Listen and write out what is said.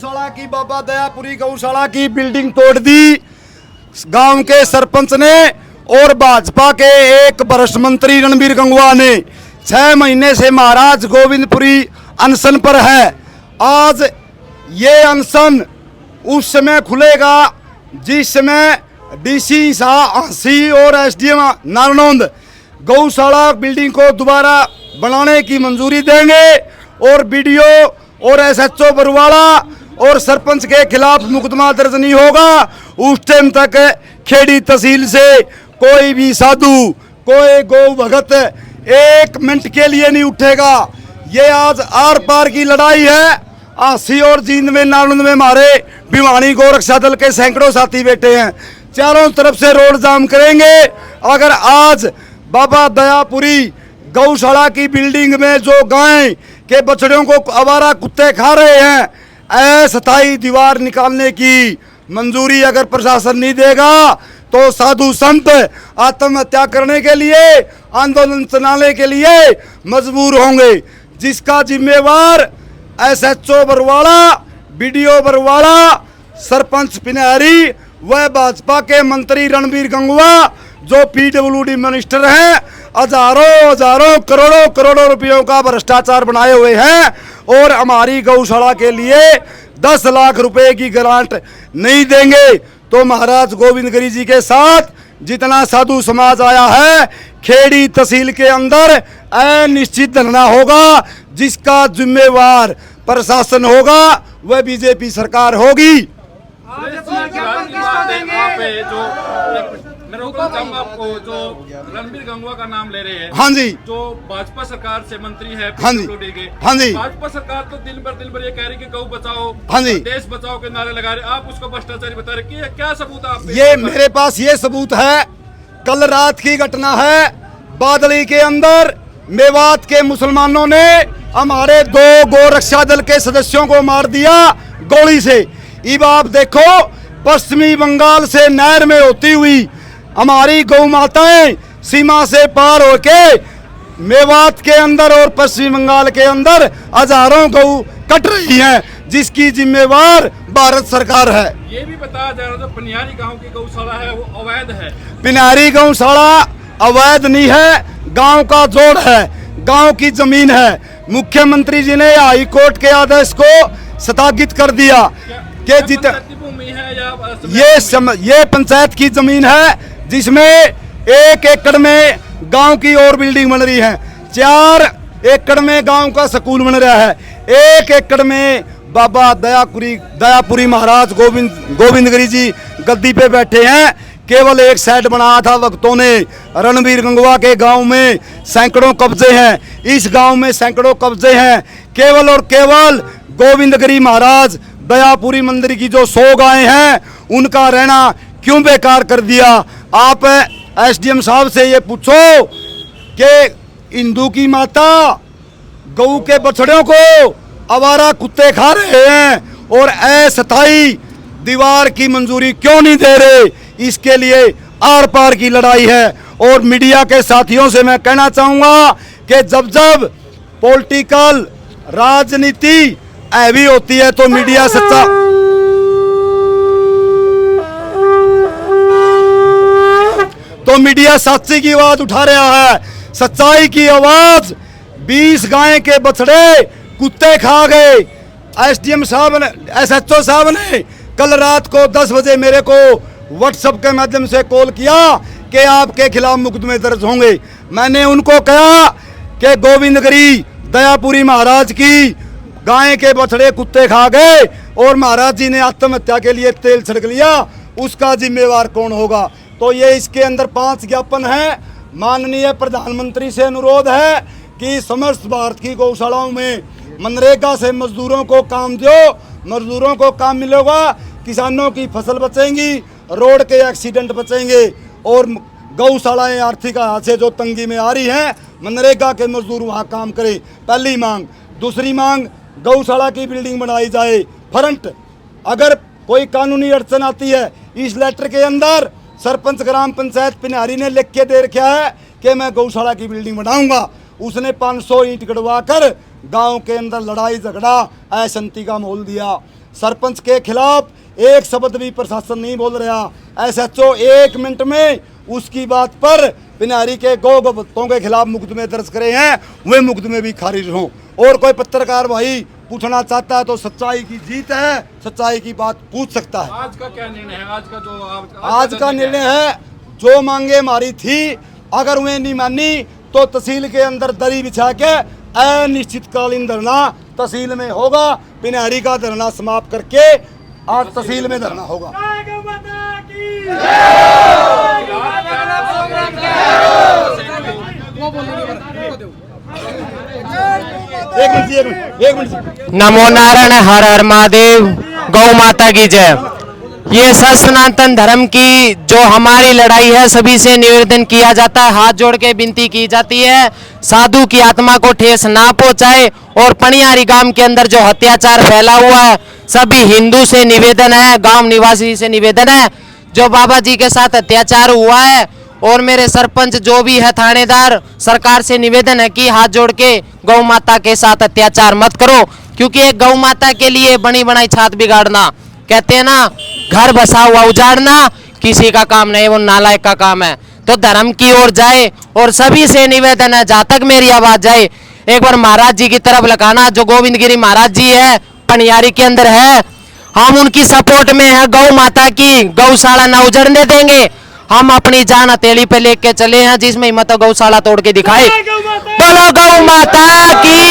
गौशाला की बाबा दयापुरी गौशाला की बिल्डिंग तोड़ दी गांव के सरपंच ने और भाजपा के एक वरिष्ठ मंत्री रणबीर गंगवा ने। 6 महीने से महाराज गोविंदपुरी अनशन पर है। आज ये अनशन उस समय खुलेगा जिस समय डीसी हांसी और एसडीएम नारनौंद गौशाला बिल्डिंग को दोबारा बनाने की मंजूरी देंगे और बीडीओ और एसएचओ बरवाड़ा और सरपंच के खिलाफ मुकदमा दर्ज नहीं होगा। उस टाइम तक खेड़ी तहसील से कोई भी साधु कोई गौ भगत 1 मिनट के लिए नहीं उठेगा। ये आज आर पार की लड़ाई है। आसी और जींद में नालंद में हमारे भिवानी गोरक्षा दल के सैकड़ों साथी बैठे हैं। चारों तरफ से रोड जाम करेंगे। अगर आज बाबा दयापुरी गौशाला की बिल्डिंग में जो गाय के बछड़ों को आवारा कुत्ते खा रहे हैं, अस्थायी दीवार निकालने की मंजूरी अगर प्रशासन नहीं देगा तो साधु संत आत्महत्या करने के लिए आंदोलन चलाने के लिए मजबूर होंगे, जिसका जिम्मेवार एसएचओ बरवाड़ा, बीडीओ बरवाड़ा, सरपंच पिनहरी व भाजपा के मंत्री रणबीर गंगवा जो पीडब्ल्यूडी मिनिस्टर हैं, हजारों करोड़ों रुपयों का भ्रष्टाचार बनाए हुए हैं और हमारी गौशाला के लिए 10 लाख रुपए की ग्रांट नहीं देंगे। तो महाराज गोविंदगिरी जी के साथ जितना साधु समाज आया है, खेड़ी तहसील के अंदर अनिश्चित धरना होगा, जिसका जिम्मेवार प्रशासन होगा, वह बीजेपी सरकार होगी। आपको जो रणबीर गंगवा का नाम ले रहे हैं, हाँ जी, जो भाजपा सरकार से मंत्री है, हाँ जी, हाँ जी, भाजपा सरकार तो दिन भर ये कह रही कि गौ बचाओ, हाँ जी, देश बचाओ के नारे लगा रहे, आप उसको भ्रष्टाचारी बता रहे कि क्या सबूत है आप? ये मेरे पास ये सबूत है। कल रात की घटना है, बादली के अंदर मेवात के मुसलमानों ने हमारे 2 गोरक्षा दल के सदस्यों को मार दिया गोली से। अब आप देखो, पश्चिमी बंगाल से नहर में होती हुई हमारी गौ माताएं सीमा से पार होके मेवात के अंदर और पश्चिम बंगाल के अंदर हजारों गौ कट रही हैं, जिसकी जिम्मेवार भारत सरकार है। ये भी बताया जा रहा है जो पिन्यारी गांव की गौशाला है वो अवैध है। पिन्यारी गौशाला अवैध नहीं है, गांव का जोड़ है, गांव की जमीन है। मुख्यमंत्री जी ने हाई कोर्ट के आदेश को स्थगित कर दिया कि भूमि है या ये पंचायत की जमीन है, जिसमें 1 एकड़ में गांव की और बिल्डिंग बन रही है, 4 एकड़ में गांव का स्कूल बन रहा है, 1 एकड़ में बाबा दयापुरी महाराज गोविंदगिरी जी गद्दी पे बैठे हैं। केवल एक साइड बनाया था वक्तों ने। रणबीर गंगवा के गांव में सैकड़ों कब्जे हैं, इस गांव में सैकड़ों कब्जे हैं। केवल और केवल गोविंदगिरी महाराज दयापुरी मंदिर की जो 100 गायें हैं, उनका रहना क्यों बेकार कर दिया? आप एसडीएम साहब से ये पूछो कि हिंदू की माता गऊ के बछड़ों को आवारा कुत्ते खा रहे हैं और अस्थायी दीवार की मंजूरी क्यों नहीं दे रहे? इसके लिए आर पार की लड़ाई है। और मीडिया के साथियों से मैं कहना चाहूंगा कि जब पॉलिटिकल राजनीति हैवी होती है तो मीडिया सच्ची की आवाज उठा रहा है। सच्चाई की आवाज 20 गाय के बछड़े कुत्ते खा गए। एसडीएम साहब ने, एसएचओ साहब ने कल रात को 10 बजे मेरे को व्हाट्सएप के माध्यम से कॉल किया कि आपके खिलाफ मुकदमे दर्ज होंगे। मैंने उनको कहा कि गोविंदगिरी दयापुरी महाराज की गाय के बछड़े कुत्ते खा गए और महाराज जी ने आत्महत्या के लिए तेल छिड़क लिया, उसका जिम्मेवार कौन होगा? तो ये इसके अंदर 5 ज्ञापन है। माननीय प्रधानमंत्री से अनुरोध है कि समस्त भारत की गौशालाओं में मनरेगा से मजदूरों को काम दो, मजदूरों को काम मिलेगा, किसानों की फसल बचेंगी, रोड के एक्सीडेंट बचेंगे और गौशालाएं आर्थिक हाथ से जो तंगी में आ रही हैं, मनरेगा के मजदूर वहाँ काम करें। पहली मांग। दूसरी मांग, गौशाला की बिल्डिंग बनाई जाए फ्रंट। अगर कोई कानूनी अड़चन आती है, इस लेटर के अंदर सरपंच ग्राम पंचायत पिन्हारी ने लिख के दे रखा है कि मैं गौशाला की बिल्डिंग बनाऊंगा। उसने 500 ईंट गड़वा कर गांव के अंदर लड़ाई झगड़ा अशांति का माहौल दिया। सरपंच के खिलाफ एक शब्द भी प्रशासन नहीं बोल रहा। एसएचओ 1 मिनट में उसकी बात पर पिनारी के गौ के खिलाफ मुकदमे दर्ज करे हैं, वे मुकदमे भी खारिज हों। और कोई पत्रकार भाई पूछना चाहता है तो सच्चाई की जीत है, सच्चाई की बात पूछ सकता है। आज का क्या निर्णय है? आज का निर्णय है, जो मांगे हमारी थी अगर उन्हें नहीं मानी तो तहसील के अंदर दरी बिछा के अनिश्चितकालीन धरना तहसील में होगा। पिनारी का धरना समाप्त करके आज तहसील में धरना होगा। एक मिनट। नमो नारायण, हर हर महादेव, गौ माता की जय। ये सनातन धर्म की जो हमारी लड़ाई है, सभी से निवेदन किया जाता है, हाथ जोड़ के विनती की जाती है, साधु की आत्मा को ठेस ना पहुंचाए। और पनियारी गांव के अंदर जो अत्याचार फैला हुआ है, सभी हिंदू से निवेदन है, गांव निवासी से निवेदन है, जो बाबा जी के साथ अत्याचार हुआ है और मेरे सरपंच जो भी है थानेदार, सरकार से निवेदन है कि हाथ जोड़ के गौ माता के साथ अत्याचार मत करो। क्योंकि एक गौ माता के लिए बनी बनाई छात बिगाड़ना, कहते हैं ना, घर बसा हुआ उजाड़ना किसी का काम नहीं, वो नालायक का काम है। तो धर्म की ओर जाए। और सभी से निवेदन है, जहां तक मेरी आवाज जाए, एक बार महाराज जी की तरफ लगाना। जो गोविंद गिरी महाराज जी है, पनियारी के अंदर है, हम उनकी सपोर्ट में है। गौ माता की गौशाला न उजड़ने देंगे। हम अपनी जान हथेली पे लेके चले हैं, जिसमें हिम्मत गौशाला तोड़ के दिखाए। बोलो गौ माता की।